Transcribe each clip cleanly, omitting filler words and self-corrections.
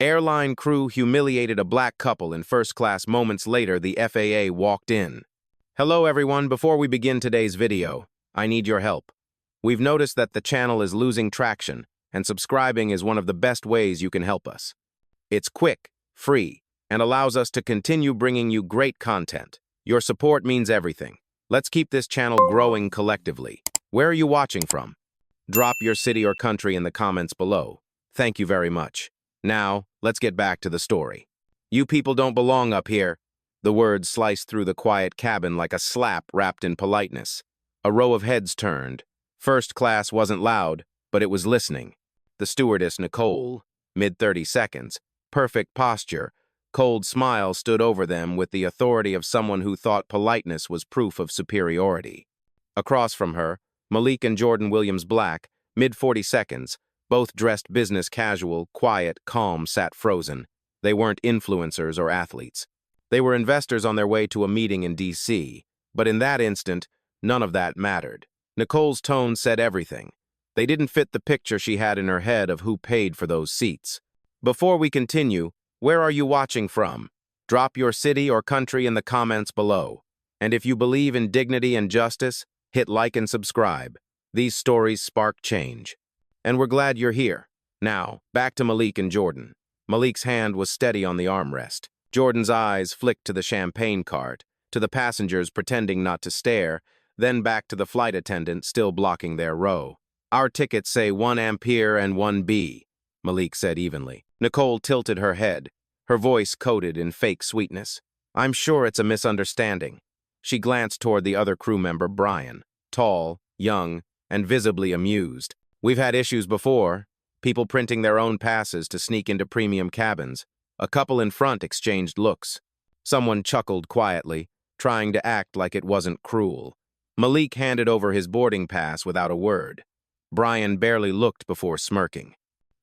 Airline crew humiliated a black couple in first class. Moments later, the FAA walked in. Hello everyone, before we begin today's video, I need your help. We've noticed that the channel is losing traction, and subscribing is one of the best ways you can help us. It's quick, free, and allows us to continue bringing you great content. Your support means everything. Let's keep this channel growing collectively. Where are you watching from? Drop your city or country in the comments below. Thank you very much. Now, let's get back to the story. You people don't belong up here. The words sliced through the quiet cabin like a slap wrapped in politeness. A row of heads turned. First class wasn't loud, but it was listening. The stewardess, Nicole, mid-30 seconds, perfect posture, cold smile stood over them with the authority of someone who thought politeness was proof of superiority. Across from her, Malik and Jordan Williams Black, mid-40 seconds, both dressed business casual, quiet, calm, sat frozen. They weren't influencers or athletes. They were investors on their way to a meeting in D.C., but in that instant, none of that mattered. Nicole's tone said everything. They didn't fit the picture she had in her head of who paid for those seats. Before we continue, where are you watching from? Drop your city or country in the comments below. And if you believe in dignity and justice, hit like and subscribe. These stories spark change. And we're glad you're here. Now, back to Malik and Jordan. Malik's hand was steady on the armrest. Jordan's eyes flicked to the champagne cart, to the passengers pretending not to stare, then back to the flight attendant still blocking their row. Our tickets say 1 Ampere and 1B, Malik said evenly. Nicole tilted her head, her voice coated in fake sweetness. I'm sure it's a misunderstanding. She glanced toward the other crew member, Brian, tall, young, and visibly amused. We've had issues before, people printing their own passes to sneak into premium cabins. A couple in front exchanged looks. Someone chuckled quietly, trying to act like it wasn't cruel. Malik handed over his boarding pass without a word. Brian barely looked before smirking.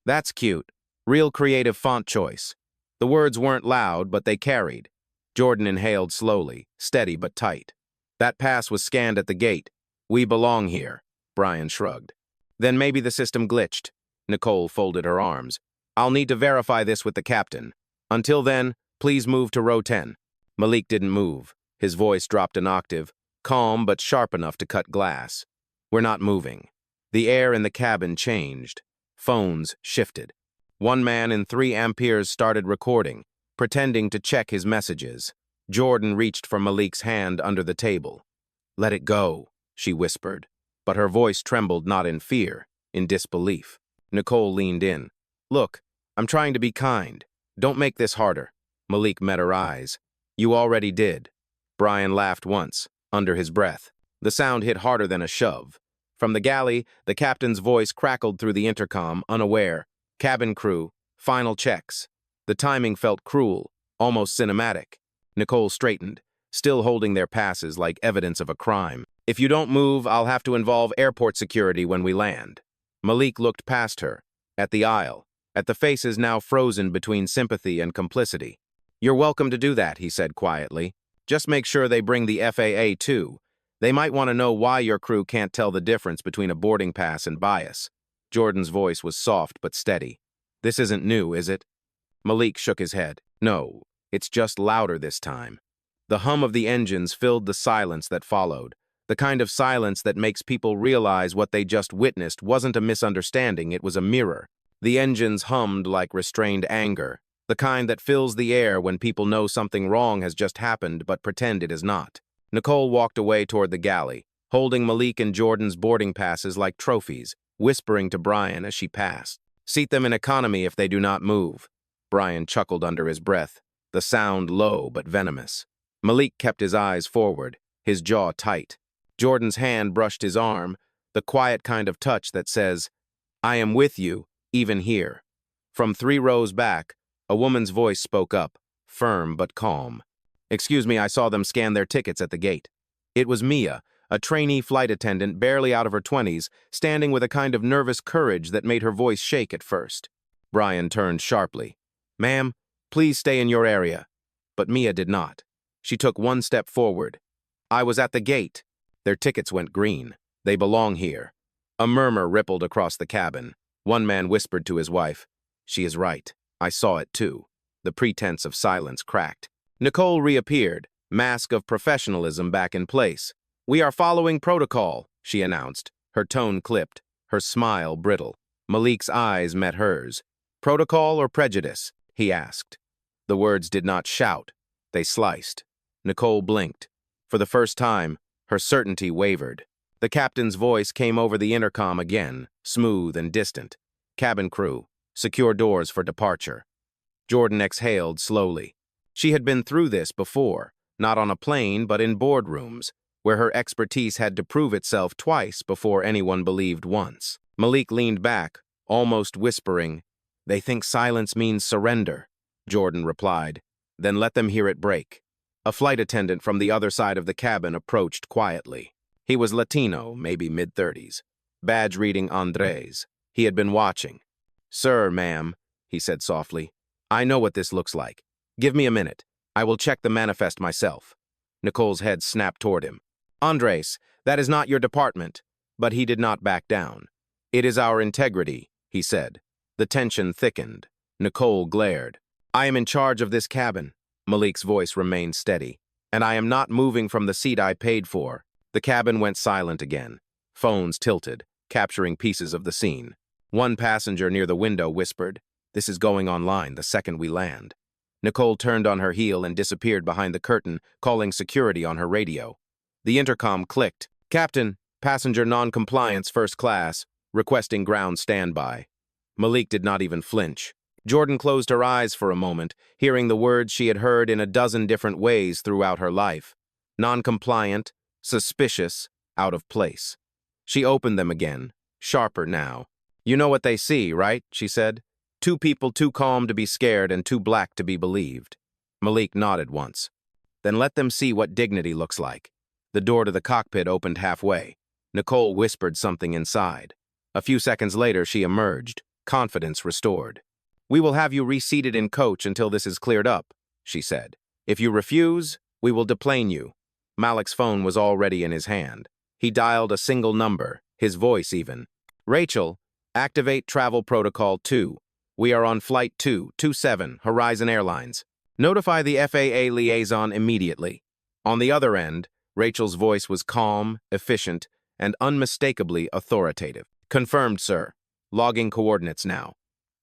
That's cute. Real creative font choice. The words weren't loud, but they carried. Jordan inhaled slowly, steady but tight. That pass was scanned at the gate. We belong here, Brian shrugged. Then maybe the system glitched. Nicole folded her arms. I'll need to verify this with the captain. Until then, please move to row 10. Malik didn't move. His voice dropped an octave, calm but sharp enough to cut glass. We're not moving. The air in the cabin changed. Phones shifted. One man in 3 Amperes started recording, pretending to check his messages. Jordan reached for Malik's hand under the table. Let it go, she whispered. But her voice trembled not in fear, in disbelief. Nicole leaned in. Look, I'm trying to be kind. Don't make this harder. Malik met her eyes. You already did. Brian laughed once, under his breath. The sound hit harder than a shove. From the galley, the captain's voice crackled through the intercom, unaware. Cabin crew, final checks. The timing felt cruel, almost cinematic. Nicole straightened, still holding their passes like evidence of a crime. If you don't move, I'll have to involve airport security when we land. Malik looked past her, at the aisle, at the faces now frozen between sympathy and complicity. You're welcome to do that, he said quietly. Just make sure they bring the FAA too. They might want to know why your crew can't tell the difference between a boarding pass and bias. Jordan's voice was soft but steady. This isn't new, is it? Malik shook his head. No, it's just louder this time. The hum of the engines filled the silence that followed. The kind of silence that makes people realize what they just witnessed wasn't a misunderstanding, it was a mirror. The engines hummed like restrained anger, the kind that fills the air when people know something wrong has just happened but pretend it is not. Nicole walked away toward the galley, holding Malik and Jordan's boarding passes like trophies, whispering to Brian as she passed. Seat them in economy if they do not move. Brian chuckled under his breath, the sound low but venomous. Malik kept his eyes forward, his jaw tight. Jordan's hand brushed his arm, the quiet kind of touch that says, I am with you, even here. From 3 rows back, a woman's voice spoke up, firm but calm. Excuse me, I saw them scan their tickets at the gate. It was Mia, a trainee flight attendant barely out of her 20s, standing with a kind of nervous courage that made her voice shake at first. Brian turned sharply. Ma'am, please stay in your area. But Mia did not. She took 1 step forward. I was at the gate. Their tickets went green. They belong here. A murmur rippled across the cabin. One man whispered to his wife, she is right. I saw it too. The pretense of silence cracked. Nicole reappeared, mask of professionalism back in place. "We are following protocol," she announced, her tone clipped, her smile brittle. Malik's eyes met hers. "Protocol or prejudice?" he asked. The words did not shout. They sliced. Nicole blinked. For the first time, her certainty wavered. The captain's voice came over the intercom again, smooth and distant. "Cabin crew, secure doors for departure." Jordan exhaled slowly. She had been through this before, not on a plane but in boardrooms, where her expertise had to prove itself twice before anyone believed once. Malik leaned back, almost whispering, "They think silence means surrender," Jordan replied. "Then let them hear it break." A flight attendant from the other side of the cabin approached quietly. He was Latino, maybe mid-30s. Badge reading Andres. He had been watching. "Sir, ma'am," he said softly, "I know what this looks like. Give me a minute. I will check the manifest myself." Nicole's head snapped toward him. "Andres, that is not your department." But he did not back down. "It is our integrity," he said. The tension thickened. Nicole glared. "I am in charge of this cabin." Malik's voice remained steady. "And I am not moving from the seat I paid for." The cabin went silent again. Phones tilted, capturing pieces of the scene. One passenger near the window whispered, "This is going online the second we land." Nicole turned on her heel and disappeared behind the curtain, calling security on her radio. The intercom clicked. "Captain, passenger non-compliance first class, requesting ground standby." Malik did not even flinch. Jordan closed her eyes for a moment, hearing the words she had heard in a dozen different ways throughout her life. Non-compliant, suspicious, out of place. She opened them again, sharper now. "You know what they see, right?" she said. "Two people too calm to be scared and too black to be believed." Malik nodded once. "Then let them see what dignity looks like." The door to the cockpit opened halfway. Nicole whispered something inside. A few seconds later, she emerged, confidence restored. "We will have you reseated in coach until this is cleared up," she said. "If you refuse, we will deplane you." Malik's phone was already in his hand. He dialed a single number, his voice even. "Rachel, activate travel protocol 2. We are on flight 227, Horizon Airlines. Notify the FAA liaison immediately." On the other end, Rachel's voice was calm, efficient, and unmistakably authoritative. "Confirmed, sir. Logging coordinates now."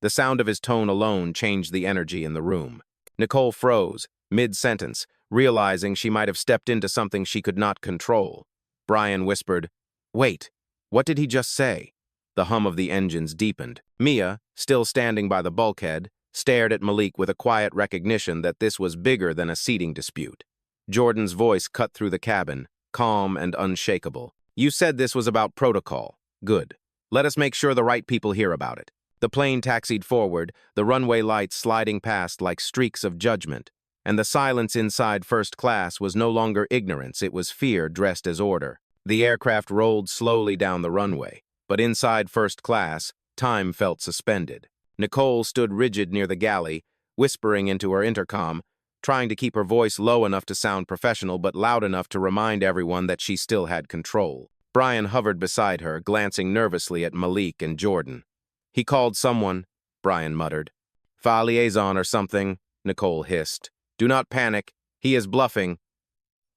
The sound of his tone alone changed the energy in the room. Nicole froze, mid-sentence, realizing she might have stepped into something she could not control. Brian whispered, "Wait, what did he just say?" The hum of the engines deepened. Mia, still standing by the bulkhead, stared at Malik with a quiet recognition that this was bigger than a seating dispute. Jordan's voice cut through the cabin, calm and unshakable. "You said this was about protocol. Good. Let us make sure the right people hear about it." The plane taxied forward, the runway lights sliding past like streaks of judgment, and the silence inside first class was no longer ignorance, it was fear dressed as order. The aircraft rolled slowly down the runway, but inside first class, time felt suspended. Nicole stood rigid near the galley, whispering into her intercom, trying to keep her voice low enough to sound professional but loud enough to remind everyone that she still had control. Brian hovered beside her, glancing nervously at Malik and Jordan. "He called someone," Brian muttered. "FAA liaison or something," Nicole hissed. "Do not panic. He is bluffing."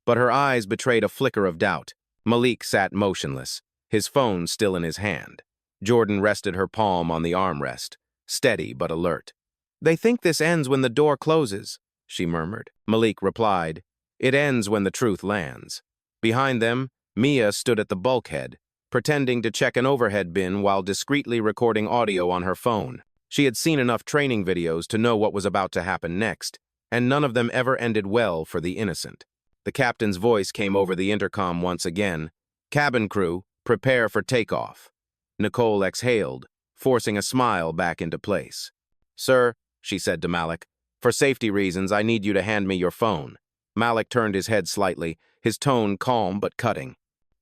But her eyes betrayed a flicker of doubt. Malik sat motionless, his phone still in his hand. Jordan rested her palm on the armrest, steady but alert. "They think this ends when the door closes," she murmured. Malik replied, "It ends when the truth lands." Behind them, Mia stood at the bulkhead, pretending to check an overhead bin while discreetly recording audio on her phone. She had seen enough training videos to know what was about to happen next, and none of them ever ended well for the innocent. The captain's voice came over the intercom once again. "Cabin crew, prepare for takeoff." Nicole exhaled, forcing a smile back into place. "Sir," she said to Malik, "for safety reasons, I need you to hand me your phone." Malik turned his head slightly, his tone calm but cutting.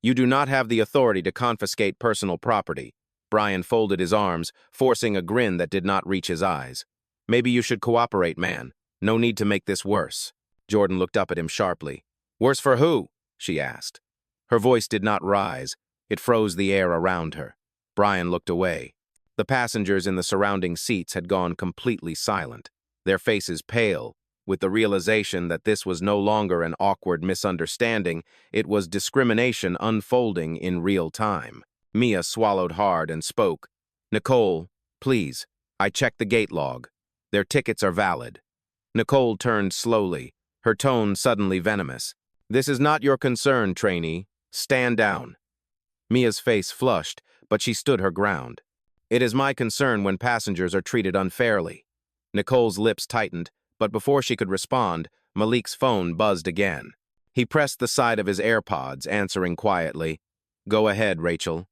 "You do not have the authority to confiscate personal property." Brian folded his arms, forcing a grin that did not reach his eyes. "Maybe you should cooperate, man. No need to make this worse." Jordan looked up at him sharply. "Worse for who?" she asked. Her voice did not rise. It froze the air around her. Brian looked away. The passengers in the surrounding seats had gone completely silent, their faces pale, with the realization that this was no longer an awkward misunderstanding, it was discrimination unfolding in real time. Mia swallowed hard and spoke. "Nicole, please, I checked the gate log. Their tickets are valid." Nicole turned slowly, her tone suddenly venomous. "This is not your concern, trainee. Stand down." Mia's face flushed, but she stood her ground. "It is my concern when passengers are treated unfairly." Nicole's lips tightened, but before she could respond, Malik's phone buzzed again. He pressed the side of his AirPods, answering quietly. "Go ahead, Rachel."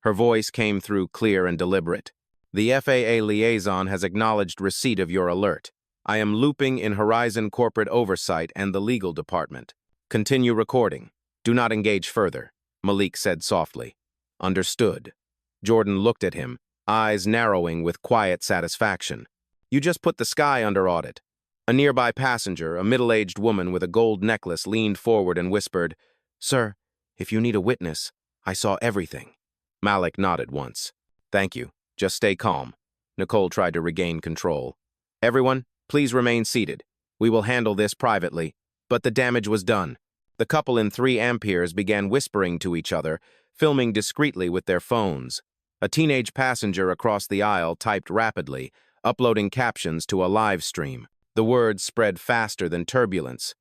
Her voice came through clear and deliberate. "The FAA liaison has acknowledged receipt of your alert. I am looping in Horizon Corporate Oversight and the legal department. Continue recording. Do not engage further," Malik said softly. "Understood." Jordan looked at him, eyes narrowing with quiet satisfaction. "You just put the sky under audit." A nearby passenger, a middle-aged woman with a gold necklace, leaned forward and whispered, "Sir, if you need a witness, I saw everything." Malik nodded once. "Thank you. Just stay calm." Nicole tried to regain control. "Everyone, please remain seated. We will handle this privately." But the damage was done. The couple in 3 amperes began whispering to each other, filming discreetly with their phones. A teenage passenger across the aisle typed rapidly, uploading captions to a live stream. The words spread faster than turbulence.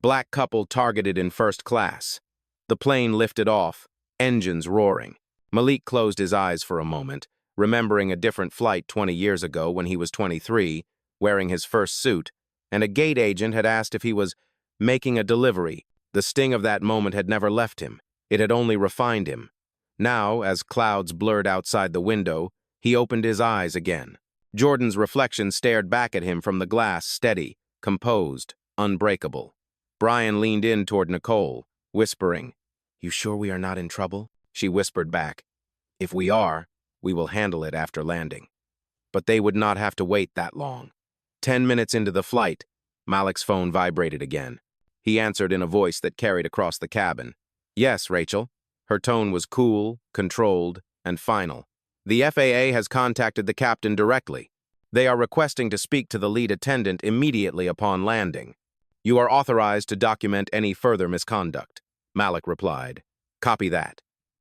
"Black couple targeted in first class." The plane lifted off, engines roaring. Malik closed his eyes for a moment, remembering a different flight 20 years ago when he was 23, wearing his first suit, and a gate agent had asked if he was making a delivery. The sting of that moment had never left him. It had only refined him. Now, as clouds blurred outside the window, he opened his eyes again. Jordan's reflection stared back at him from the glass, steady, composed, unbreakable. Brian leaned in toward Nicole, whispering, "You sure we are not in trouble?" She whispered back, "If we are, we will handle it after landing." But they would not have to wait that long. 10 minutes into the flight, Malik's phone vibrated again. He answered in a voice that carried across the cabin. "Yes, Rachel." Her tone was cool, controlled, and final. "The FAA has contacted the captain directly. They are requesting to speak to the lead attendant immediately upon landing. You are authorized to document any further misconduct," Malik replied. "Copy that."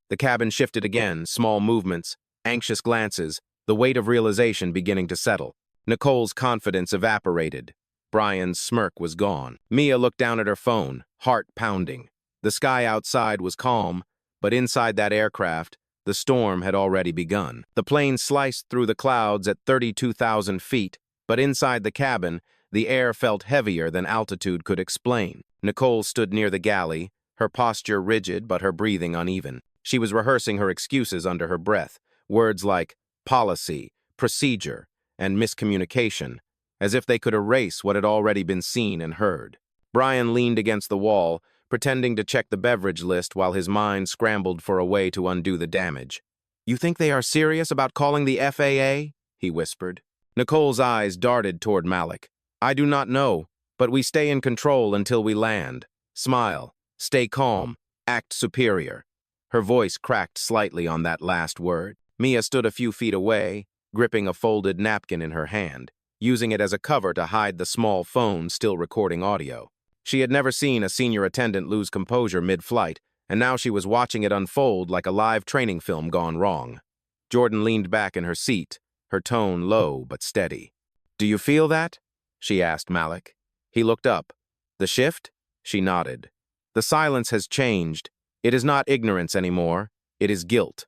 The cabin shifted again, small movements, anxious glances, the weight of realization beginning to settle. Nicole's confidence evaporated. Brian's smirk was gone. Mia looked down at her phone, heart pounding. The sky outside was calm, but inside that aircraft, the storm had already begun. The plane sliced through the clouds at 32,000 feet, but inside the cabin, the air felt heavier than altitude could explain. Nicole stood near the galley, her posture rigid but her breathing uneven. She was rehearsing her excuses under her breath, words like policy, procedure, and miscommunication, as if they could erase what had already been seen and heard. Brian leaned against the wall, pretending to check the beverage list while his mind scrambled for a way to undo the damage. "You think they are serious about calling the FAA?" he whispered. Nicole's eyes darted toward Malik. "I do not know, but we stay in control until we land. Smile, stay calm, act superior." Her voice cracked slightly on that last word. Mia stood a few feet away, gripping a folded napkin in her hand, using it as a cover to hide the small phone still recording audio. She had never seen a senior attendant lose composure mid-flight, and now she was watching it unfold like a live training film gone wrong. Jordan leaned back in her seat, her tone low but steady. "Do you feel that?" she asked Malik. He looked up. "The shift?" She nodded. "The silence has changed. It is not ignorance anymore. It is guilt."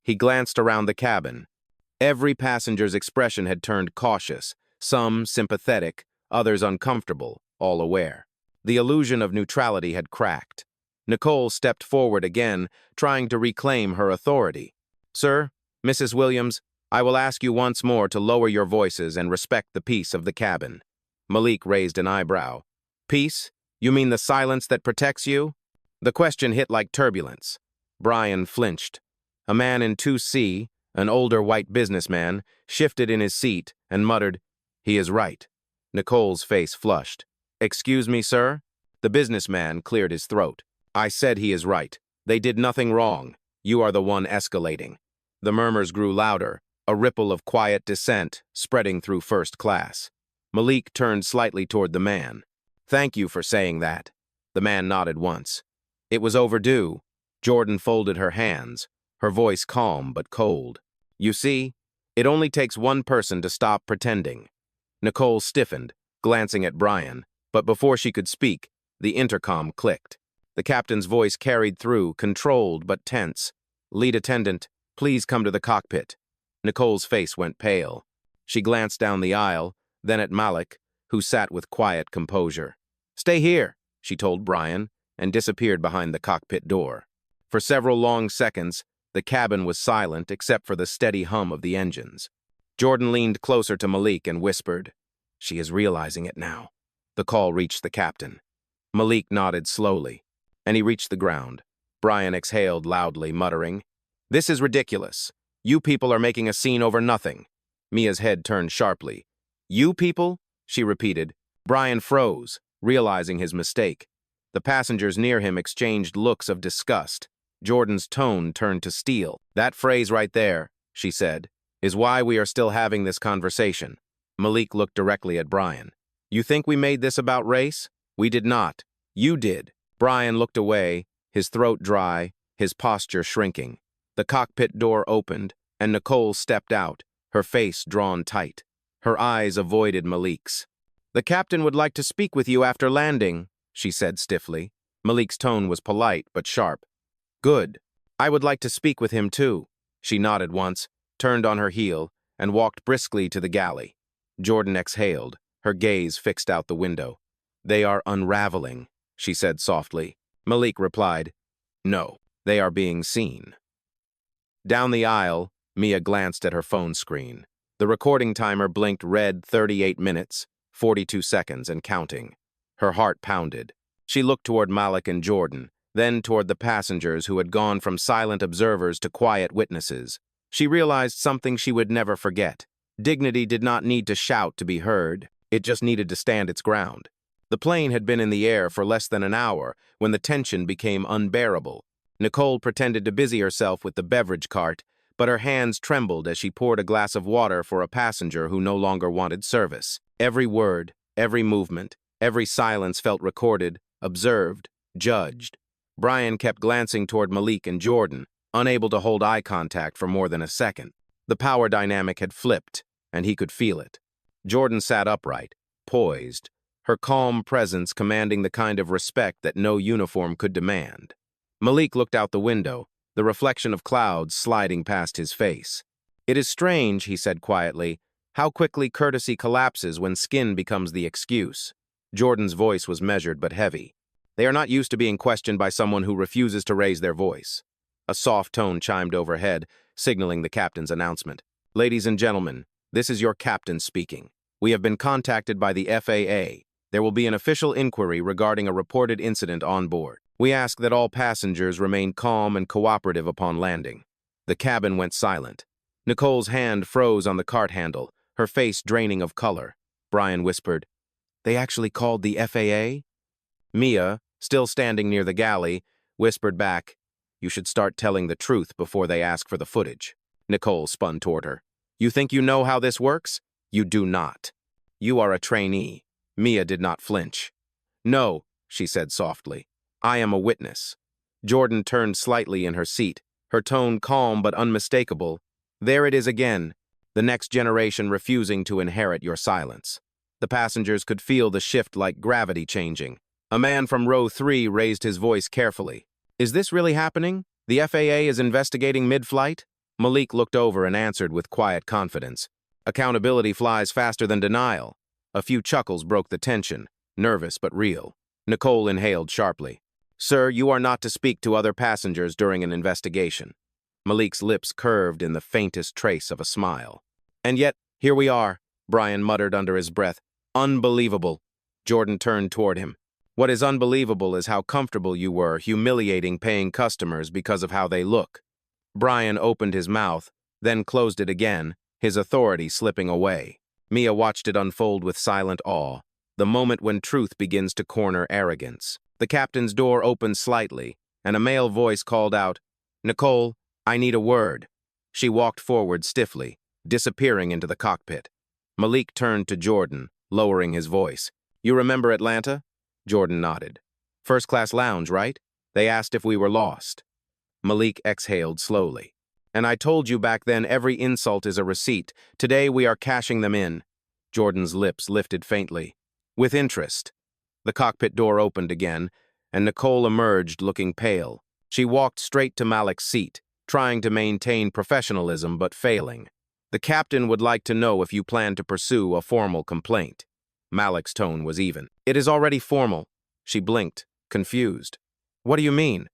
He glanced around the cabin. Every passenger's expression had turned cautious, some sympathetic, others uncomfortable, all aware. The illusion of neutrality had cracked. Nicole stepped forward again, trying to reclaim her authority. "Sir, Mrs. Williams, I will ask you once more to lower your voices and respect the peace of the cabin." Malik raised an eyebrow. "Peace? You mean the silence that protects you?" The question hit like turbulence. Brian flinched. A man in 2C, an older white businessman, shifted in his seat and muttered, "He is right." Nicole's face flushed. "Excuse me, sir?" The businessman cleared his throat. "I said he is right. They did nothing wrong. You are the one escalating." The murmurs grew louder, a ripple of quiet dissent spreading through first class. Malik turned slightly toward the man. "Thank you for saying that." The man nodded once. "It was overdue." Jordan folded her hands, her voice calm but cold. "You see, it only takes one person to stop pretending." Nicole stiffened, glancing at Brian, but before she could speak, the intercom clicked. The captain's voice carried through, controlled but tense. "Lead attendant, please come to the cockpit." Nicole's face went pale. She glanced down the aisle, then at Malik, who sat with quiet composure. "Stay here," she told Brian, and disappeared behind the cockpit door. For several long seconds, the cabin was silent except for the steady hum of the engines. Jordan leaned closer to Malik and whispered, "She is realizing it now." The call reached the captain. Malik nodded slowly, and he reached the ground. Brian exhaled loudly, muttering, "This is ridiculous. You people are making a scene over nothing." Mia's head turned sharply. "You people?" she repeated. Brian froze, realizing his mistake. The passengers near him exchanged looks of disgust. Jordan's tone turned to steel. "That phrase right there," she said, "is why we are still having this conversation." Malik looked directly at Brian. "You think we made this about race? We did not. You did." Brian looked away, his throat dry, his posture shrinking. The cockpit door opened, and Nicole stepped out, her face drawn tight. Her eyes avoided Malik's. "The captain would like to speak with you after landing," she said stiffly. Malik's tone was polite but sharp. "Good. I would like to speak with him too." She nodded once, turned on her heel, and walked briskly to the galley. Jordan exhaled, her gaze fixed out the window. "They are unraveling," she said softly. Malik replied, "No, they are being seen." Down the aisle, Mia glanced at her phone screen. The recording timer blinked red 38 minutes, 42 seconds, and counting. Her heart pounded. She looked toward Malik and Jordan, then toward the passengers who had gone from silent observers to quiet witnesses. She realized something she would never forget. Dignity did not need to shout to be heard. It just needed to stand its ground. The plane had been in the air for less than an hour when the tension became unbearable. Nicole pretended to busy herself with the beverage cart, but her hands trembled as she poured a glass of water for a passenger who no longer wanted service. Every word, every movement, every silence felt recorded, observed, judged. Brian kept glancing toward Malik and Jordan, unable to hold eye contact for more than a second. The power dynamic had flipped, and he could feel it. Jordan sat upright, poised, her calm presence commanding the kind of respect that no uniform could demand. Malik looked out the window, the reflection of clouds sliding past his face. "It is strange," he said quietly, "how quickly courtesy collapses when skin becomes the excuse." Jordan's voice was measured but heavy. "They are not used to being questioned by someone who refuses to raise their voice." A soft tone chimed overhead, signaling the captain's announcement. "Ladies and gentlemen, this is your captain speaking. We have been contacted by the FAA. There will be an official inquiry regarding a reported incident on board. We ask that all passengers remain calm and cooperative upon landing." The cabin went silent. Nicole's hand froze on the cart handle, her face draining of color. Brian whispered, "They actually called the FAA?" Mia, still standing near the galley, whispered back, "You should start telling the truth before they ask for the footage." Nicole spun toward her. "You think you know how this works? You do not. You are a trainee." Mia did not flinch. "No," she said softly. "I am a witness." Jordan turned slightly in her seat, her tone calm but unmistakable. "There it is again, the next generation refusing to inherit your silence." The passengers could feel the shift like gravity changing. A man from row 3 raised his voice carefully. "Is this really happening? The FAA is investigating mid-flight?" Malik looked over and answered with quiet confidence. "Accountability flies faster than denial." A few chuckles broke the tension, nervous but real. Nicole inhaled sharply. "Sir, you are not to speak to other passengers during an investigation." Malik's lips curved in the faintest trace of a smile. "And yet, here we are," Brian muttered under his breath. "Unbelievable." Jordan turned toward him. "What is unbelievable is how comfortable you were humiliating paying customers because of how they look." Brian opened his mouth, then closed it again, his authority slipping away. Mia watched it unfold with silent awe, the moment when truth begins to corner arrogance. The captain's door opened slightly, and a male voice called out, "Nicole, I need a word." She walked forward stiffly, disappearing into the cockpit. Malik turned to Jordan, lowering his voice. "You remember Atlanta?" Jordan nodded. "First-class lounge, right? They asked if we were lost." Malik exhaled slowly. "And I told you back then every insult is a receipt. Today we are cashing them in." Jordan's lips lifted faintly. "With interest." The cockpit door opened again, and Nicole emerged looking pale. She walked straight to Malik's seat, trying to maintain professionalism but failing. "The captain would like to know if you plan to pursue a formal complaint." Malik's tone was even. "It is already formal." She blinked, confused. "What do you mean?"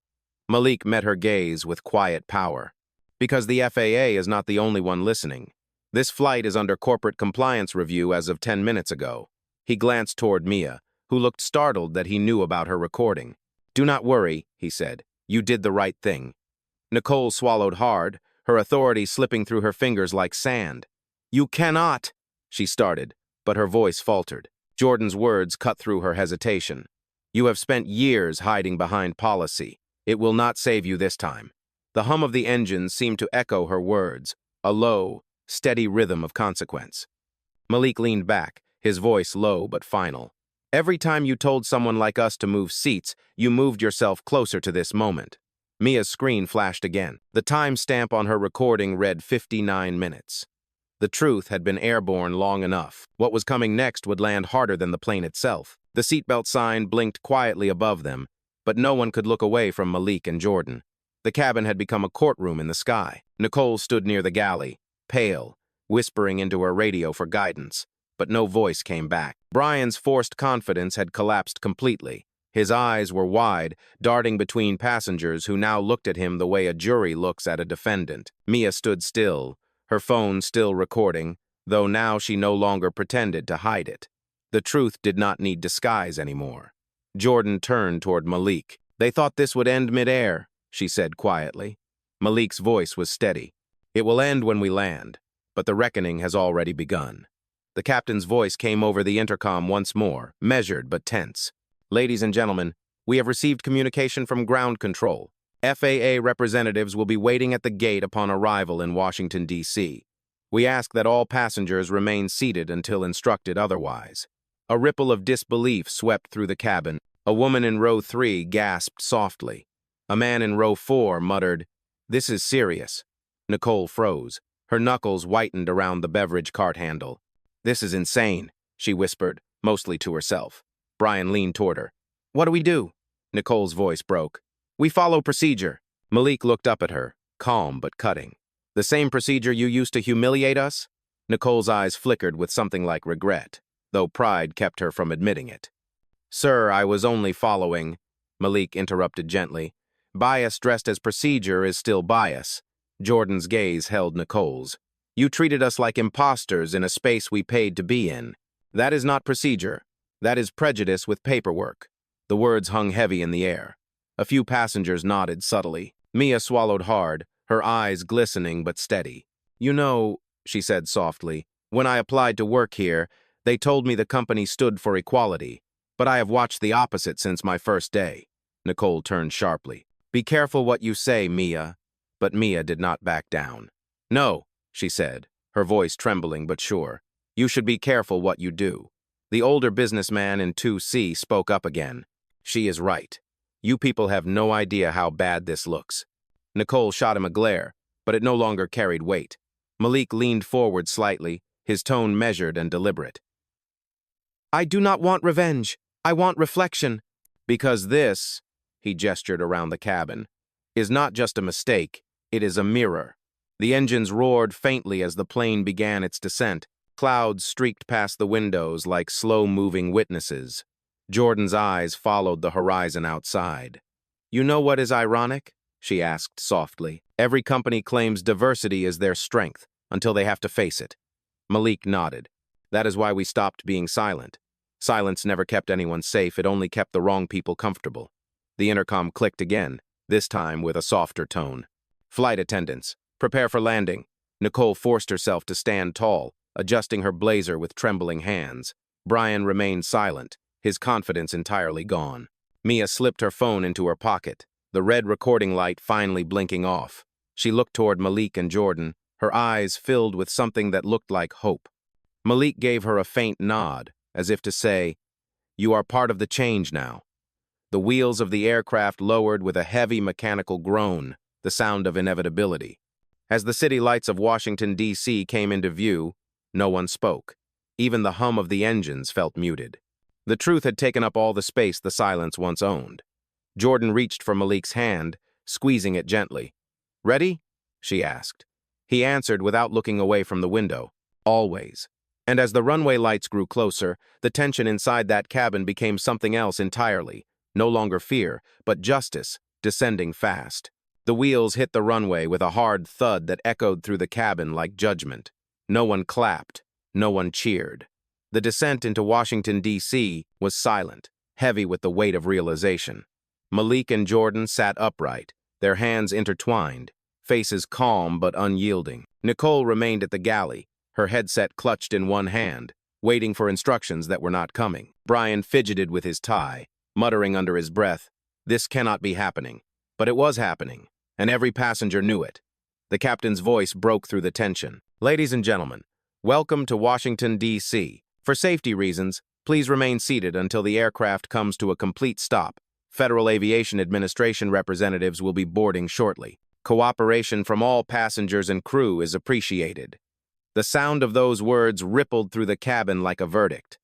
Malik met her gaze with quiet power. "Because the FAA is not the only one listening. This flight is under corporate compliance review as of 10 minutes ago." He glanced toward Mia, who looked startled that he knew about her recording. "Do not worry," he said. "You did the right thing." Nicole swallowed hard, her authority slipping through her fingers like sand. "You cannot," she started, but her voice faltered. Jordan's words cut through her hesitation. "You have spent years hiding behind policy. It will not save you this time." The hum of the engines seemed to echo her words, a low, steady rhythm of consequence. Malik leaned back, his voice low but final. "Every time you told someone like us to move seats, you moved yourself closer to this moment." Mia's screen flashed again. The timestamp on her recording read 59 minutes. The truth had been airborne long enough. What was coming next would land harder than the plane itself. The seatbelt sign blinked quietly above them, but no one could look away from Malik and Jordan. The cabin had become a courtroom in the sky. Nicole stood near the galley, pale, whispering into her radio for guidance, but no voice came back. Brian's forced confidence had collapsed completely. His eyes were wide, darting between passengers who now looked at him the way a jury looks at a defendant. Mia stood still, her phone still recording, though now she no longer pretended to hide it. The truth did not need disguise anymore. Jordan turned toward Malik. "They thought this would end mid-air," she said quietly. Malik's voice was steady. "It will end when we land, but the reckoning has already begun." The captain's voice came over the intercom once more, measured but tense. "Ladies and gentlemen, we have received communication from ground control. FAA representatives will be waiting at the gate upon arrival in Washington, D.C. We ask that all passengers remain seated until instructed otherwise." A ripple of disbelief swept through the cabin. A woman in row 3 gasped softly. A man in row 4 muttered, "This is serious." Nicole froze. Her knuckles whitened around the beverage cart handle. "This is insane," she whispered, mostly to herself. Brian leaned toward her. "What do we do?" Nicole's voice broke. "We follow procedure." Malik looked up at her, calm but cutting. "The same procedure you used to humiliate us?" Nicole's eyes flickered with something like regret, though pride kept her from admitting it. "Sir, I was only following," Malik interrupted gently. "Bias dressed as procedure is still bias." Jordan's gaze held Nicole's. "You treated us like imposters in a space we paid to be in. That is not procedure. That is prejudice with paperwork." The words hung heavy in the air. A few passengers nodded subtly. Mia swallowed hard, her eyes glistening but steady. "You know," she said softly, "when I applied to work here, they told me the company stood for equality, but I have watched the opposite since my first day." Nicole turned sharply. "Be careful what you say, Mia." But Mia did not back down. "No," she said, her voice trembling but sure. "You should be careful what you do." The older businessman in 2C spoke up again. "She is right. You people have no idea how bad this looks." Nicole shot him a glare, but it no longer carried weight. Malik leaned forward slightly, his tone measured and deliberate. "I do not want revenge. I want reflection." "Because this," he gestured around the cabin, "is not just a mistake, it is a mirror." The engines roared faintly as the plane began its descent. Clouds streaked past the windows like slow-moving witnesses. Jordan's eyes followed the horizon outside. "You know what is ironic?" she asked softly. "Every company claims diversity is their strength until they have to face it." Malik nodded. "That is why we stopped being silent. Silence never kept anyone safe, it only kept the wrong people comfortable." The intercom clicked again, this time with a softer tone. "Flight attendants, prepare for landing." Nicole forced herself to stand tall, adjusting her blazer with trembling hands. Brian remained silent, his confidence entirely gone. Mia slipped her phone into her pocket, the red recording light finally blinking off. She looked toward Malik and Jordan, her eyes filled with something that looked like hope. Malik gave her a faint nod, as if to say, "You are part of the change now." The wheels of the aircraft lowered with a heavy mechanical groan, the sound of inevitability. As the city lights of Washington, D.C. came into view, no one spoke. Even the hum of the engines felt muted. The truth had taken up all the space the silence once owned. Jordan reached for Malik's hand, squeezing it gently. "Ready?" she asked. He answered without looking away from the window. "Always." And as the runway lights grew closer, the tension inside that cabin became something else entirely. No longer fear, but justice, descending fast. The wheels hit the runway with a hard thud that echoed through the cabin like judgment. No one clapped. No one cheered. The descent into Washington, D.C. was silent, heavy with the weight of realization. Malik and Jordan sat upright, their hands intertwined, faces calm but unyielding. Nicole remained at the galley, her headset clutched in one hand, waiting for instructions that were not coming. Brian fidgeted with his tie, muttering under his breath, "This cannot be happening." But it was happening, and every passenger knew it. The captain's voice broke through the tension. "Ladies and gentlemen, welcome to Washington, D.C. For safety reasons, please remain seated until the aircraft comes to a complete stop. Federal Aviation Administration representatives will be boarding shortly. Cooperation from all passengers and crew is appreciated." The sound of those words rippled through the cabin like a verdict.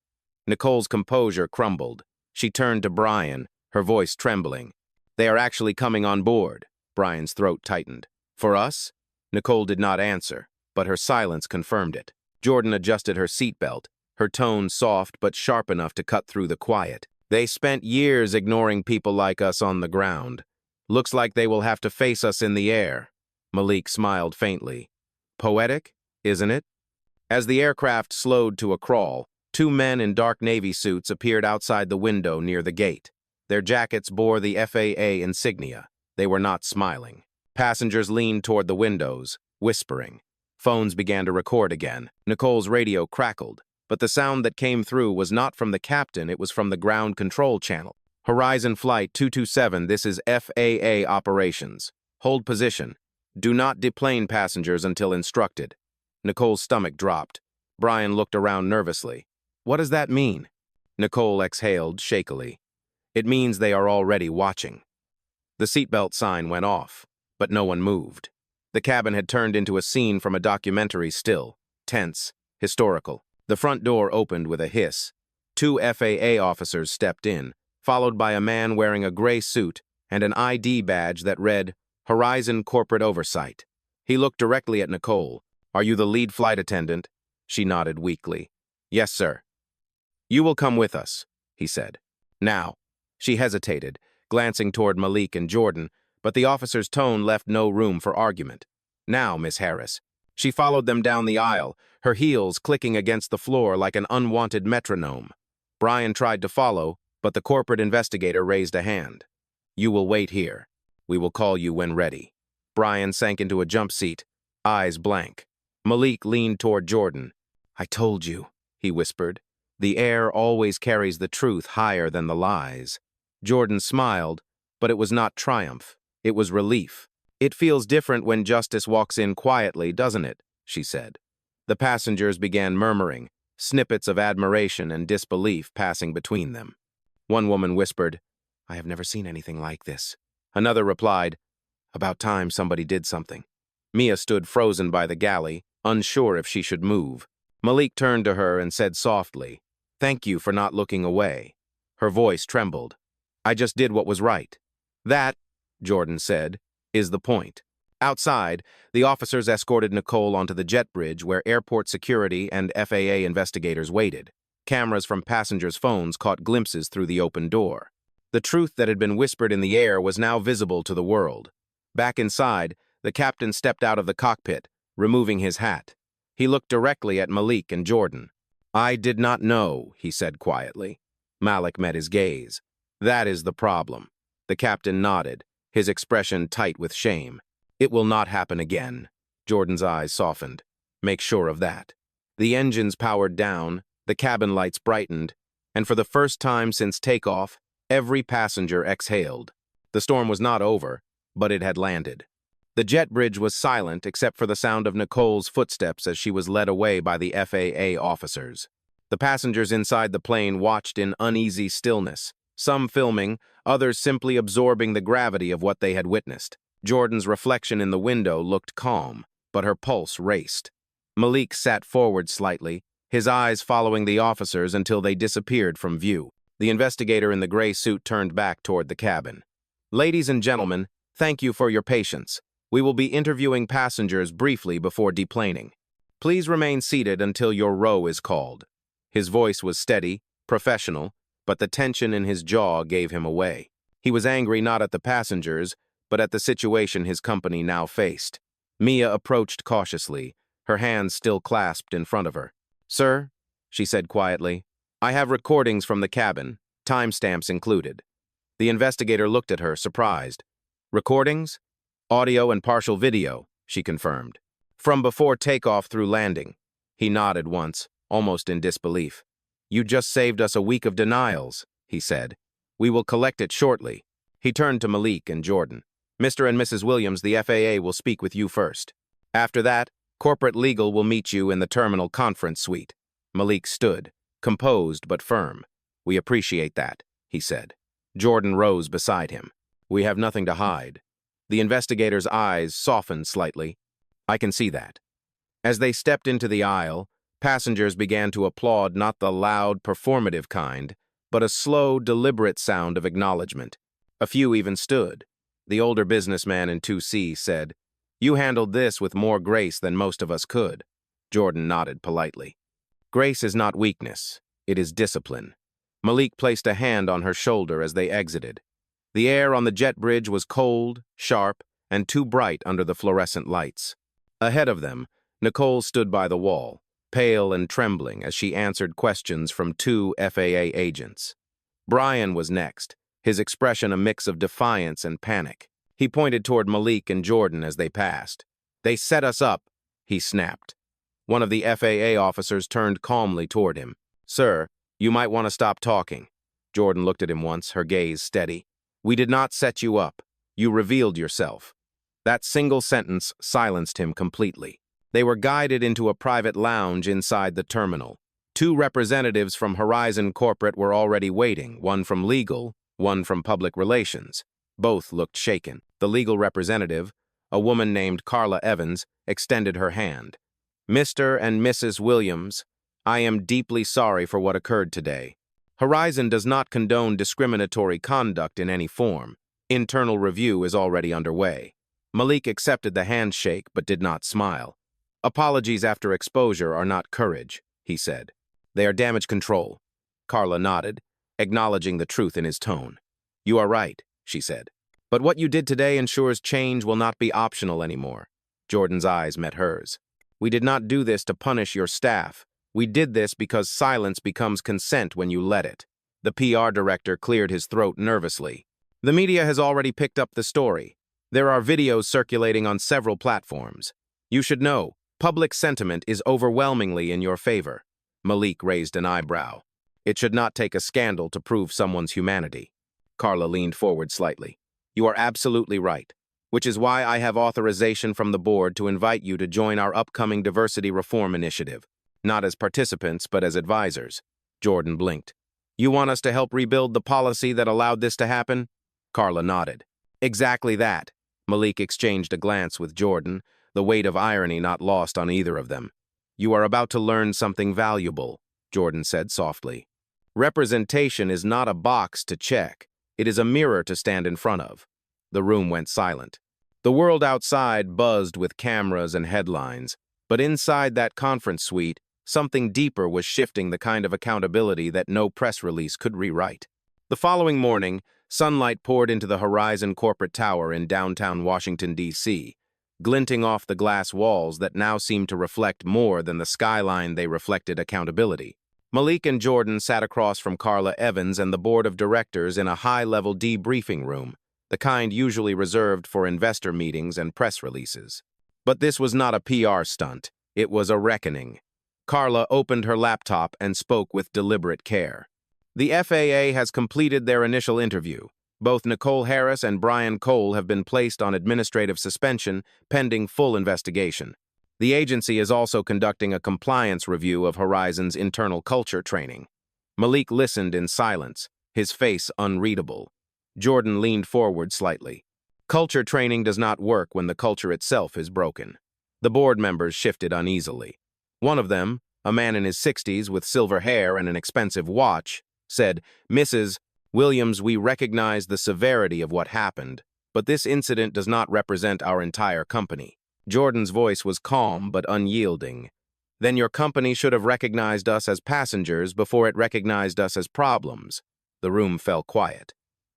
Nicole's composure crumbled. She turned to Brian, her voice trembling. "They are actually coming on board." Brian's throat tightened. "For us?" Nicole did not answer, but her silence confirmed it. Jordan adjusted her seatbelt, her tone soft but sharp enough to cut through the quiet. "They spent years ignoring people like us on the ground. Looks like they will have to face us in the air." Malik smiled faintly. "Poetic, isn't it?" As the aircraft slowed to a crawl, two men in dark navy suits appeared outside the window near the gate. Their jackets bore the FAA insignia. They were not smiling. Passengers leaned toward the windows, whispering. Phones began to record again. Nicole's radio crackled, but the sound that came through was not from the captain, it was from the ground control channel. "Horizon Flight 227, this is FAA operations. Hold position. Do not deplane passengers until instructed." Nicole's stomach dropped. Brian looked around nervously. "What does that mean?" Nicole exhaled shakily. "It means they are already watching." The seatbelt sign went off, but no one moved. The cabin had turned into a scene from a documentary still, tense, historical. The front door opened with a hiss. Two FAA officers stepped in, followed by a man wearing a gray suit and an ID badge that read, "Horizon Corporate Oversight." He looked directly at Nicole. "Are you the lead flight attendant?" She nodded weakly. "Yes, sir." "You will come with us," he said. "Now." She hesitated, glancing toward Malik and Jordan, but the officer's tone left no room for argument. "Now, Miss Harris." She followed them down the aisle, her heels clicking against the floor like an unwanted metronome. Brian tried to follow, but the corporate investigator raised a hand. "You will wait here. We will call you when ready." Brian sank into a jump seat, eyes blank. Malik leaned toward Jordan. "I told you," he whispered. "The air always carries the truth higher than the lies." Jordan smiled, but it was not triumph. It was relief. "It feels different when justice walks in quietly, doesn't it?" she said. The passengers began murmuring, snippets of admiration and disbelief passing between them. One woman whispered, "I have never seen anything like this." Another replied, "About time somebody did something." Mia stood frozen by the galley, unsure if she should move. Malik turned to her and said softly, "Thank you for not looking away." Her voice trembled. "I just did what was right." "That," Jordan said, "is the point." Outside, the officers escorted Nicole onto the jet bridge where airport security and FAA investigators waited. Cameras from passengers' phones caught glimpses through the open door. The truth that had been whispered in the air was now visible to the world. Back inside, the captain stepped out of the cockpit, removing his hat. He looked directly at Malik and Jordan. "I did not know," he said quietly. Malik met his gaze. "That is the problem." The captain nodded, his expression tight with shame. "It will not happen again." Jordan's eyes softened. "Make sure of that." The engines powered down, the cabin lights brightened, and for the first time since takeoff, every passenger exhaled. The storm was not over, but it had landed. The jet bridge was silent except for the sound of Nicole's footsteps as she was led away by the FAA officers. The passengers inside the plane watched in uneasy stillness, some filming, others simply absorbing the gravity of what they had witnessed. Jordan's reflection in the window looked calm, but her pulse raced. Malik sat forward slightly, his eyes following the officers until they disappeared from view. The investigator in the gray suit turned back toward the cabin. "Ladies and gentlemen, thank you for your patience. We will be interviewing passengers briefly before deplaning. Please remain seated until your row is called." His voice was steady, professional, but the tension in his jaw gave him away. He was angry not at the passengers, but at the situation his company now faced. Mia approached cautiously, her hands still clasped in front of her. "Sir," she said quietly, "I have recordings from the cabin, timestamps included." The investigator looked at her, surprised. "Recordings?" "Audio and partial video," she confirmed. "From before takeoff through landing." He nodded once, almost in disbelief. "You just saved us a week of denials," he said. "We will collect it shortly." He turned to Malik and Jordan. "Mr. and Mrs. Williams, the FAA will speak with you first. After that, corporate legal will meet you in the terminal conference suite." Malik stood, composed but firm. "We appreciate that," he said. Jordan rose beside him. "We have nothing to hide." The investigator's eyes softened slightly. "I can see that." As they stepped into the aisle, passengers began to applaud, not the loud, performative kind, but a slow, deliberate sound of acknowledgement. A few even stood. The older businessman in 2C said, "You handled this with more grace than most of us could." Jordan nodded politely. "Grace is not weakness. It is discipline." Malik placed a hand on her shoulder as they exited. The air on the jet bridge was cold, sharp, and too bright under the fluorescent lights. Ahead of them, Nicole stood by the wall, pale and trembling as she answered questions from two FAA agents. Brian was next, his expression a mix of defiance and panic. He pointed toward Malik and Jordan as they passed. "They set us up," he snapped. One of the FAA officers turned calmly toward him. "Sir, you might want to stop talking." Jordan looked at him once, her gaze steady. "We did not set you up. You revealed yourself." That single sentence silenced him completely. They were guided into a private lounge inside the terminal. Two representatives from Horizon Corporate were already waiting, one from legal, one from public relations. Both looked shaken. The legal representative, a woman named Carla Evans, extended her hand. "Mr. and Mrs. Williams, I am deeply sorry for what occurred today. Horizon does not condone discriminatory conduct in any form. Internal review is already underway." Malik accepted the handshake but did not smile. "Apologies after exposure are not courage," he said. "They are damage control." Carla nodded, acknowledging the truth in his tone. "You are right," she said. "But what you did today ensures change will not be optional anymore." Jordan's eyes met hers. "We did not do this to punish your staff. We did this because silence becomes consent when you let it." The PR director cleared his throat nervously. "The media has already picked up the story. There are videos circulating on several platforms. You should know, public sentiment is overwhelmingly in your favor." Malik raised an eyebrow. "It should not take a scandal to prove someone's humanity." Carla leaned forward slightly. "You are absolutely right, which is why I have authorization from the board to invite you to join our upcoming diversity reform initiative. Not as participants, but as advisors." Jordan blinked. "You want us to help rebuild the policy that allowed this to happen?" Carla nodded. "Exactly that." Malik exchanged a glance with Jordan, the weight of irony not lost on either of them. "You are about to learn something valuable," Jordan said softly. "Representation is not a box to check. It is a mirror to stand in front of." The room went silent. The world outside buzzed with cameras and headlines, but inside that conference suite, something deeper was shifting, the kind of accountability that no press release could rewrite. The following morning, sunlight poured into the Horizon Corporate Tower in downtown Washington, D.C., glinting off the glass walls that now seemed to reflect more than the skyline they reflected accountability. Malik and Jordan sat across from Carla Evans and the board of directors in a high-level debriefing room, the kind usually reserved for investor meetings and press releases. But this was not a PR stunt. It was a reckoning. Carla opened her laptop and spoke with deliberate care. "The FAA has completed their initial interview. Both Nicole Harris and Brian Cole have been placed on administrative suspension pending full investigation. The agency is also conducting a compliance review of Horizon's internal culture training. Malik listened in silence, his face unreadable. Jordan leaned forward slightly. Culture training does not work when the culture itself is broken. The board members shifted uneasily. One of them, a man in his 60s with silver hair and an expensive watch, said, "Mrs. Williams, we recognize the severity of what happened, but this incident does not represent our entire company." Jordan's voice was calm but unyielding. "Then your company should have recognized us as passengers before it recognized us as problems." The room fell quiet.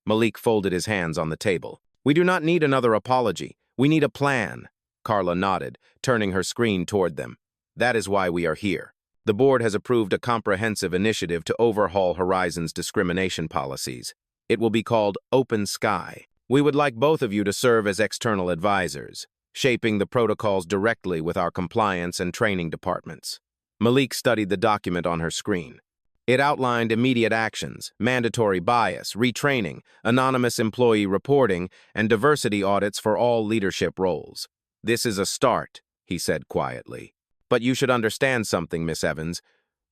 Malik folded his hands on the table. "We do not need another apology. We need a plan." Carla nodded, turning her screen toward them. "That is why we are here. The board has approved a comprehensive initiative to overhaul Horizon's discrimination policies. It will be called Open Sky. We would like both of you to serve as external advisors, shaping the protocols directly with our compliance and training departments." Malik studied the document on her screen. It outlined immediate actions, mandatory bias, retraining, anonymous employee reporting, and diversity audits for all leadership roles. "This is a start," he said quietly. "But you should understand something, Miss Evans.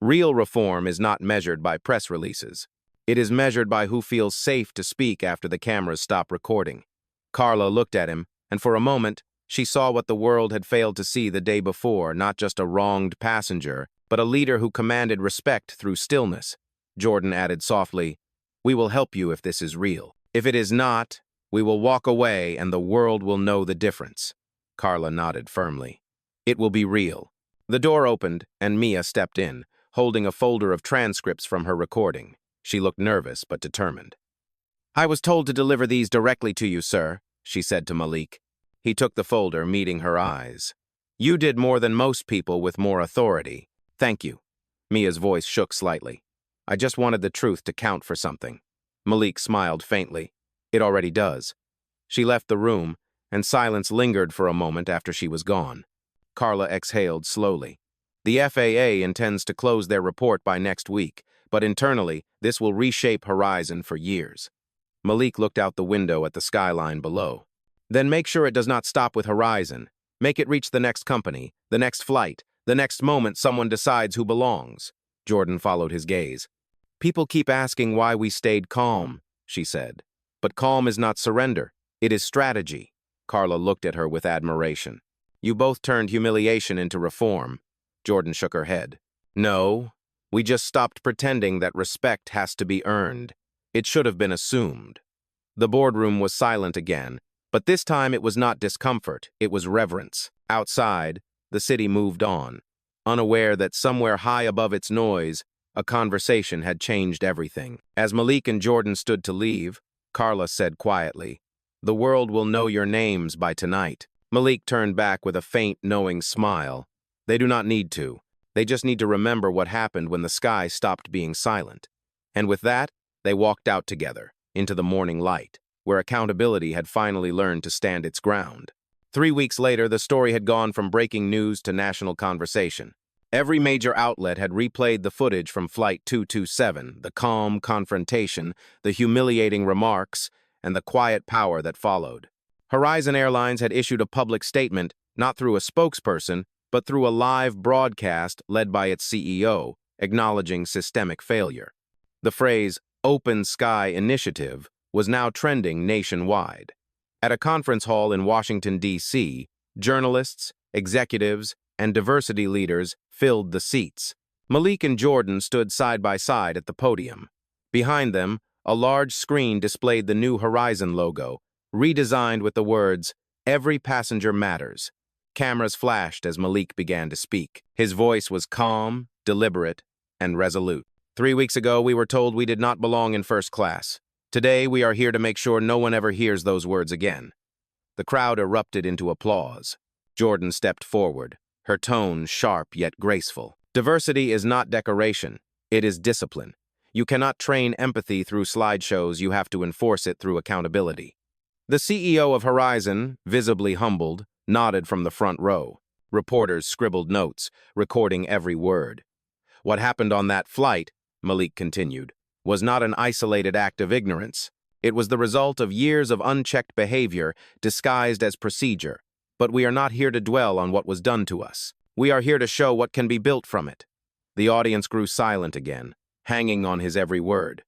Real reform is not measured by press releases. It is measured by who feels safe to speak after the cameras stop recording." Carla looked at him, and for a moment, she saw what the world had failed to see the day before, not just a wronged passenger, but a leader who commanded respect through stillness. Jordan added softly, "We will help you if this is real. If it is not, we will walk away and the world will know the difference." Carla nodded firmly. "It will be real." The door opened, and Mia stepped in, holding a folder of transcripts from her recording. She looked nervous but determined. "I was told to deliver these directly to you, sir," she said to Malik. He took the folder, meeting her eyes. "You did more than most people with more authority. Thank you." Mia's voice shook slightly. "I just wanted the truth to count for something." Malik smiled faintly. "It already does." She left the room, and silence lingered for a moment after she was gone. Carla exhaled slowly. The FAA intends to close their report by next week, but internally, this will reshape Horizon for years. Malik looked out the window at the skyline below. "Then make sure it does not stop with Horizon. Make it reach the next company, the next flight, the next moment someone decides who belongs." Jordan followed his gaze. "People keep asking why we stayed calm," she said. "But calm is not surrender. It is strategy." Carla looked at her with admiration. "You both turned humiliation into reform." Jordan shook her head. "No, we just stopped pretending that respect has to be earned. It should have been assumed." The boardroom was silent again, but this time it was not discomfort, it was reverence. Outside, the city moved on, unaware that somewhere high above its noise, a conversation had changed everything. As Malik and Jordan stood to leave, Carla said quietly, "The world will know your names by tonight." Malik turned back with a faint, knowing smile. "They do not need to. They just need to remember what happened when the sky stopped being silent." And with that, they walked out together, into the morning light, where accountability had finally learned to stand its ground. 3 weeks later, the story had gone from breaking news to national conversation. Every major outlet had replayed the footage from Flight 227, the calm confrontation, the humiliating remarks, and the quiet power that followed. Horizon Airlines had issued a public statement, not through a spokesperson, but through a live broadcast led by its CEO, acknowledging systemic failure. The phrase, "Open Sky Initiative," was now trending nationwide. At a conference hall in Washington, D.C., journalists, executives, and diversity leaders filled the seats. Malik and Jordan stood side by side at the podium. Behind them, a large screen displayed the new Horizon logo, redesigned with the words, "Every passenger matters." Cameras flashed as Malik began to speak. His voice was calm, deliberate, and resolute. "3 weeks ago, we were told we did not belong in first class. Today, we are here to make sure no one ever hears those words again." The crowd erupted into applause. Jordan stepped forward, her tone sharp yet graceful. "Diversity is not decoration. It is discipline. You cannot train empathy through slideshows. You have to enforce it through accountability." The CEO of Horizon, visibly humbled, nodded from the front row. Reporters scribbled notes, recording every word. "What happened on that flight," Malik continued, "was not an isolated act of ignorance. It was the result of years of unchecked behavior disguised as procedure. But we are not here to dwell on what was done to us. We are here to show what can be built from it. The audience grew silent again, hanging on his every word.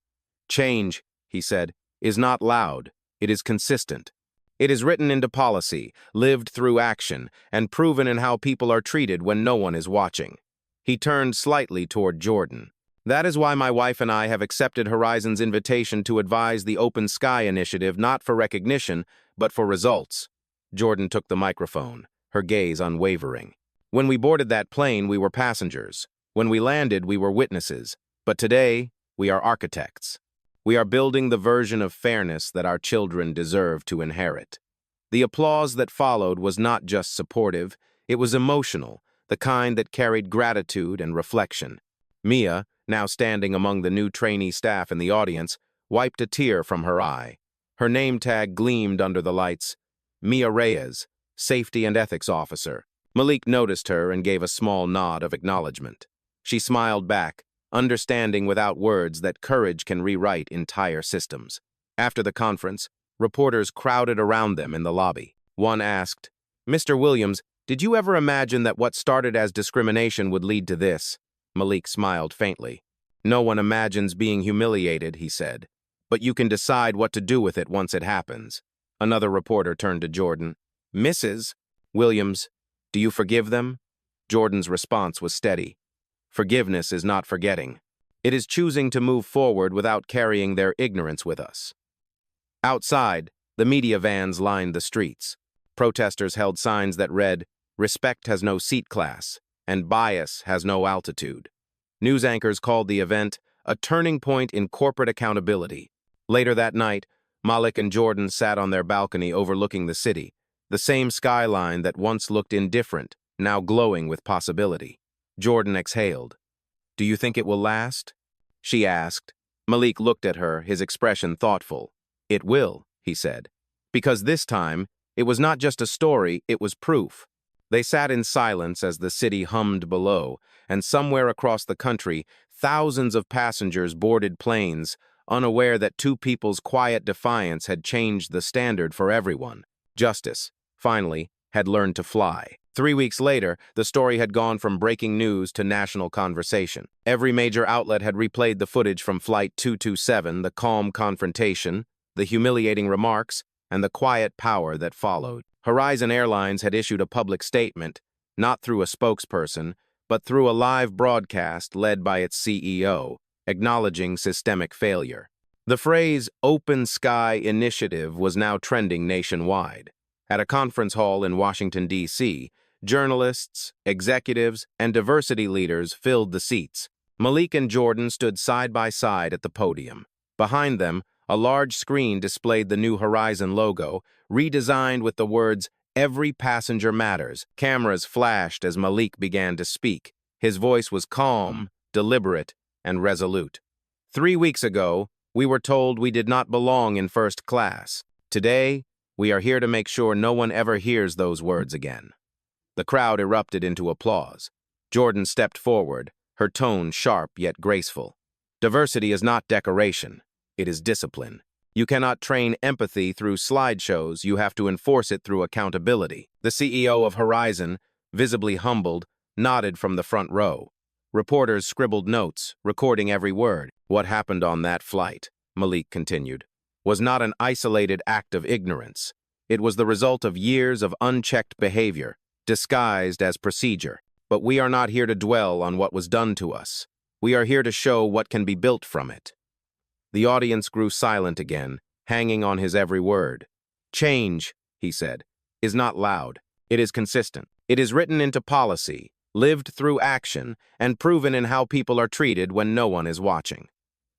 Change, he said, is not loud. It is consistent. It is written into policy, lived through action, and proven in how people are treated when no one is watching. He turned slightly toward Jordan. That is why my wife and I have accepted Horizon's invitation to advise the Open Sky Initiative not for recognition, but for results. Jordan took the microphone, her gaze unwavering. When we boarded that plane, we were passengers. When we landed, we were witnesses. But today, we are architects. We are building the version of fairness that our children deserve to inherit. The applause that followed was not just supportive, it was emotional, the kind that carried gratitude and reflection. Mia, now standing among the new trainee staff in the audience, wiped a tear from her eye. Her name tag gleamed under the lights. Mia Reyes, Safety and Ethics Officer. Malik noticed her and gave a small nod of acknowledgement. She smiled back, understanding without words that courage can rewrite entire systems. After the conference, reporters crowded around them in the lobby. One asked, "Mr. Williams, did you ever imagine that what started as discrimination would lead to this?" Malik smiled faintly. "No one imagines being humiliated," he said, "but you can decide what to do with it once it happens." Another reporter turned to Jordan. "Mrs. Williams, do you forgive them?" Jordan's response was steady. "Forgiveness is not forgetting. It is choosing to move forward without carrying their ignorance with us." Outside, the media vans lined the streets. Protesters held signs that read, "Respect has no seat class," and "Bias has no altitude." News anchors called the event a turning point in corporate accountability. Later that night, Malik and Jordan sat on their balcony overlooking the city, the same skyline that once looked indifferent, now glowing with possibility. Jordan exhaled. "Do you think it will last?" she asked. Malik looked at her, his expression thoughtful. "It will," he said. Because this time, it was not just a story, it was proof. They sat in silence as the city hummed below, and somewhere across the country, thousands of passengers boarded planes, unaware that two people's quiet defiance had changed the standard for everyone. Justice, finally, had learned to fly. 3 weeks later, the story had gone from breaking news to national conversation. Every major outlet had replayed the footage from Flight 227, the calm confrontation, the humiliating remarks, and the quiet power that followed. Horizon Airlines had issued a public statement, not through a spokesperson, but through a live broadcast led by its CEO, acknowledging systemic failure. The phrase "Open Sky Initiative" was now trending nationwide. At a conference hall in Washington, D.C., journalists, executives, and diversity leaders filled the seats. Malik and Jordan stood side by side at the podium. Behind them, a large screen displayed the new Horizon logo, redesigned with the words, "Every passenger matters." Cameras flashed as Malik began to speak. His voice was calm, deliberate, and resolute. 3 weeks ago, we were told we did not belong in first class. Today, we are here to make sure no one ever hears those words again. The crowd erupted into applause. Jordan stepped forward, her tone sharp yet graceful. Diversity is not decoration. It is discipline. You cannot train empathy through slideshows, you have to enforce it through accountability. The CEO of Horizon, visibly humbled, nodded from the front row. Reporters scribbled notes, recording every word. "What happened on that flight," Malik continued, "was not an isolated act of ignorance. It was the result of years of unchecked behavior, disguised as procedure. But we are not here to dwell on what was done to us. We are here to show what can be built from it." The audience grew silent again, hanging on his every word. "Change," he said, "is not loud. It is consistent. It is written into policy, lived through action, and proven in how people are treated when no one is watching."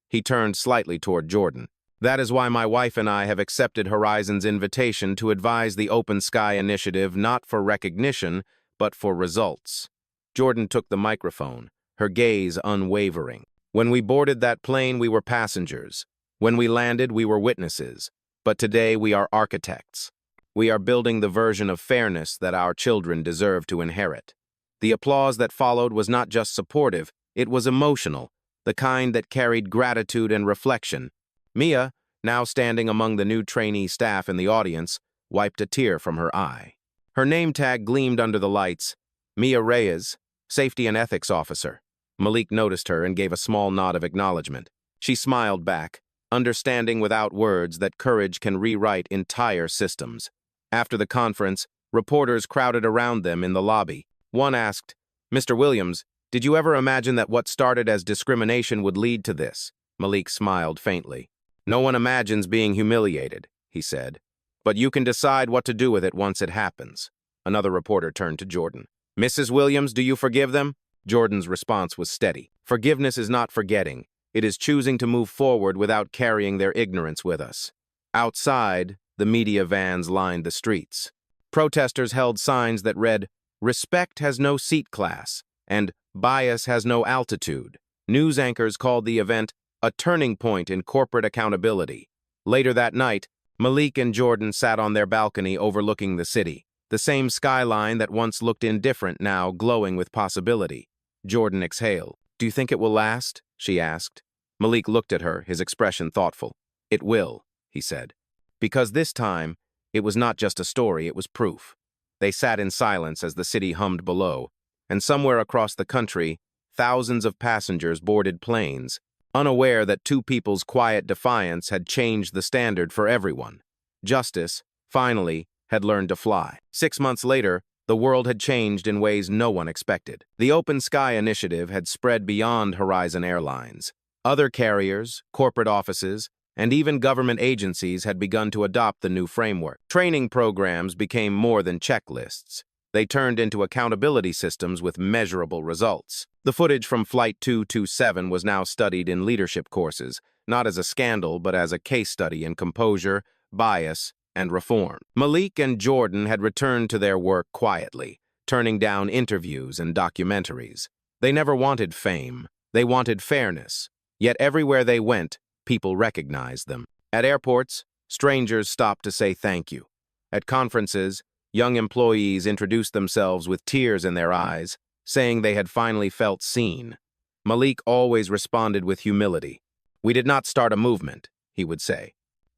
He turned slightly toward Jordan. "That is why my wife and I have accepted Horizon's invitation to advise the Open Sky Initiative not for recognition, but for results." Jordan took the microphone, her gaze unwavering. "When we boarded that plane, we were passengers. When we landed, we were witnesses. But today, we are architects. We are building the version of fairness that our children deserve to inherit." The applause that followed was not just supportive, it was emotional, the kind that carried gratitude and reflection. Mia, now standing among the new trainee staff in the audience, wiped a tear from her eye. Her name tag gleamed under the lights. Mia Reyes, Safety and Ethics Officer. Malik noticed her and gave a small nod of acknowledgement. She smiled back, understanding without words that courage can rewrite entire systems. After the conference, reporters crowded around them in the lobby. One asked, "Mr. Williams, did you ever imagine that what started as discrimination would lead to this?" Malik smiled faintly. "No one imagines being humiliated," he said. "But you can decide what to do with it once it happens." Another reporter turned to Jordan. "Mrs. Williams, do you forgive them?" Jordan's response was steady. "Forgiveness is not forgetting. It is choosing to move forward without carrying their ignorance with us." Outside, the media vans lined the streets. Protesters held signs that read, "Respect has no seat class," and "Bias has no altitude." News anchors called the event a turning point in corporate accountability. Later that night, Malik and Jordan sat on their balcony overlooking the city, the same skyline that once looked indifferent now glowing with possibility. Jordan exhaled. "Do you think it will last?" she asked. Malik looked at her, his expression thoughtful. "It will," he said. Because this time, it was not just a story, it was proof. They sat in silence as the city hummed below, and somewhere across the country, thousands of passengers boarded planes, unaware that two people's quiet defiance had changed the standard for everyone. Justice, finally, had learned to fly. 6 months later, the world had changed in ways no one expected. The Open Sky initiative had spread beyond Horizon Airlines. Other carriers, corporate offices, and even government agencies had begun to adopt the new framework. Training programs became more than checklists. They turned into accountability systems with measurable results. The footage from Flight 227 was now studied in leadership courses, not as a scandal but as a case study in composure, bias, and reform. Malik and Jordan had returned to their work quietly, turning down interviews and documentaries. They never wanted fame. They wanted fairness. Yet everywhere they went, people recognized them. At airports, strangers stopped to say thank you. At conferences, young employees introduced themselves with tears in their eyes, saying they had finally felt seen. Malik always responded with humility. "We did not start a movement," he would say.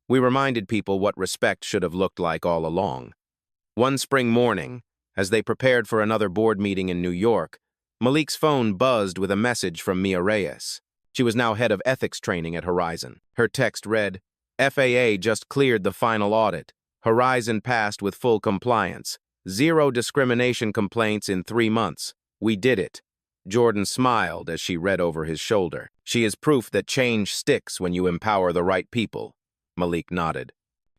"We reminded people what respect should have looked like all along." One spring morning, as they prepared for another board meeting in New York, Malik's phone buzzed with a message from Mia Reyes. She was now head of ethics training at Horizon. Her text read, "FAA just cleared the final audit. Horizon passed with full compliance. 0 discrimination complaints in 3 months. We did it." Jordan smiled as she read over his shoulder. "She is proof that change sticks when you empower the right people." Malik nodded.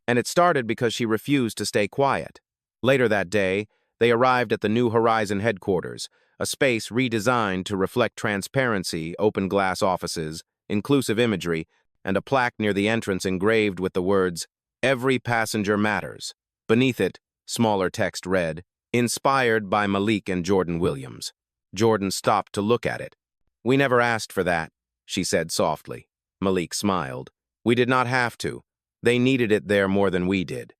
"And it started because she refused to stay quiet." Later that day, they arrived at the New Horizon headquarters, a space redesigned to reflect transparency, open glass offices, inclusive imagery, and a plaque near the entrance engraved with the words, "Every passenger matters." Beneath it, smaller text read, "Inspired by Malik and Jordan Williams." Jordan stopped to look at it. "We never asked for that," she said softly. Malik smiled. "We did not have to. They needed it there more than we did."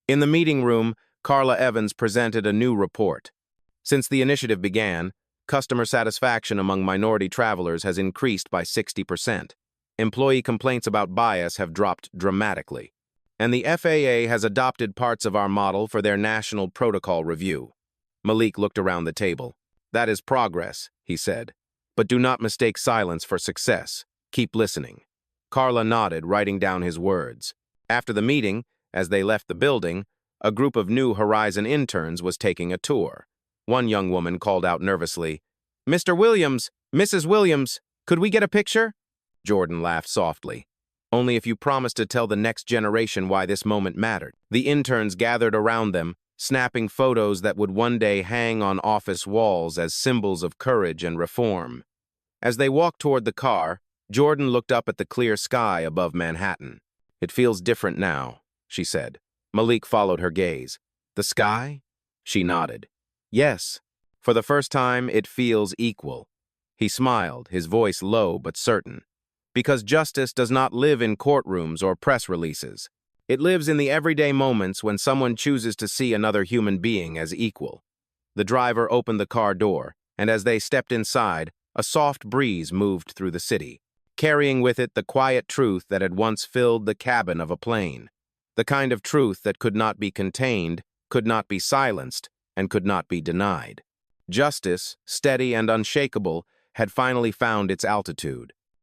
In the meeting room, Carla Evans presented a new report. Since the initiative began, customer satisfaction among minority travelers has increased by 60%. Employee complaints about bias have dropped dramatically. And the FAA has adopted parts of our model for their national protocol review. Malik looked around the table. "That is progress," he said. "But do not mistake silence for success. Keep listening." Carla nodded, writing down his words. After the meeting, as they left the building, a group of New Horizon interns was taking a tour. One young woman called out nervously, "Mr. Williams, Mrs. Williams, could we get a picture?" Jordan laughed softly. "Only if you promise to tell the next generation why this moment mattered." The interns gathered around them, snapping photos that would one day hang on office walls as symbols of courage and reform. As they walked toward the car, Jordan looked up at the clear sky above Manhattan. "It feels different now," she said. Malik followed her gaze. "The sky?" She nodded. "Yes. For the first time, it feels equal." He smiled, his voice low but certain. "Because justice does not live in courtrooms or press releases. It lives in the everyday moments when someone chooses to see another human being as equal." The driver opened the car door, and as they stepped inside, a soft breeze moved through the city. carrying with it the quiet truth that had once filled the cabin of a plane, the kind of truth that could not be contained, could not be silenced, and could not be denied. Justice, steady and unshakable, had finally found its altitude.